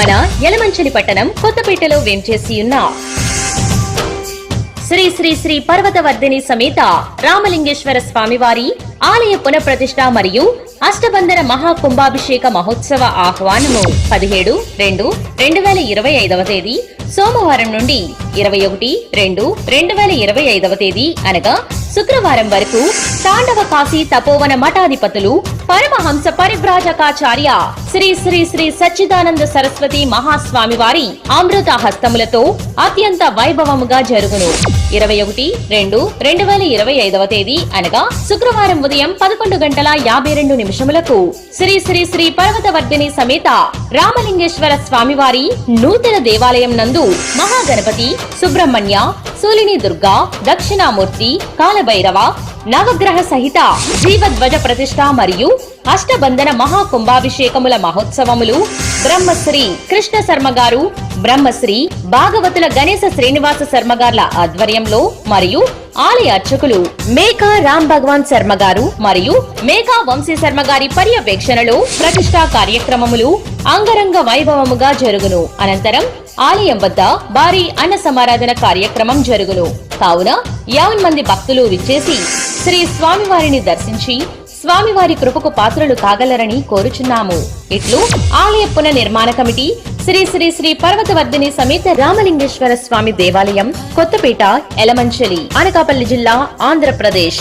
మన యలమంచిలి పట్టణం కొత్తపేటలో వేంచేసి ఉన్న శ్రీ శ్రీ శ్రీ పర్వతవర్ధిని సమేత రామలింగేశ్వర స్వామివారి ఆలయ పునఃప్రతిష్ఠ మరియు అష్టబంధన మహాకుంభాభిషేక మహోత్సవ ఆహ్వానము 17-2-2025 తేదీ సోమవారం నుండి 21-2-2025 తేదీ అనగా శుక్రవారం వరకు తాండవ కాశీ తపోవన మఠాధిపతులు పరమహంస పరివ్రాజకాచార్య శ్రీ శ్రీ శ్రీ సచ్చిదానంద సరస్వతి మహాస్వామి వారి అమృత హస్తములతో అత్యంత వైభవముగా జరుగును. 21-2-2025 తేదీ అనగా శుక్రవారం ఉదయం 11:52 శ్రీ శ్రీ శ్రీ పర్వతవర్ధిని సమేత రామలింగేశ్వర స్వామివారి నూతన దేవాలయం నందు మహాగణపతి, సుబ్రహ్మణ్య, సూలిని దుర్గా, దక్షిణామూర్తి, కాలభైరవ, నవగ్రహ సహిత జీవధ్వజ ప్రతిష్ఠ మరియు అష్టబంధన మహాకుంభాభిషేకముల మహోత్సవములు బ్రహ్మశ్రీ కృష్ణ శర్మ గారు, బ్రహ్మశ్రీ భాగవతుల గణేశ శ్రీనివాస శర్మ గార్ల ఆధ్వర్యంలో మరియు ఆలయ అర్చకులు మేకా రామ్ భగవాన్ శర్మ గారు మరియు మేకా వంశీ శర్మ గారి పర్యవేక్షణలో ప్రతిష్ఠా కార్యక్రమములు అంగరంగ వైభవముగా జరుగును. అనంతరం ఆలయం వద్ద భారీ అన్న సమారాధన కార్యక్రమం జరుగును. కావున 50 మంది భక్తులు విచ్చేసి శ్రీ స్వామివారిని దర్శించి స్వామివారి కృపకు పాత్రలు కాగలరని కోరుచున్నాము. ఇట్లు ఆలయ పునర్నిర్మాణ కమిటీ, శ్రీ శ్రీ శ్రీ పర్వతవర్ధిని సమేత రామలింగేశ్వర స్వామి దేవాలయం, కొత్తపేట, యలమంచిలి, అనకాపల్లి జిల్లా, ఆంధ్రప్రదేశ్.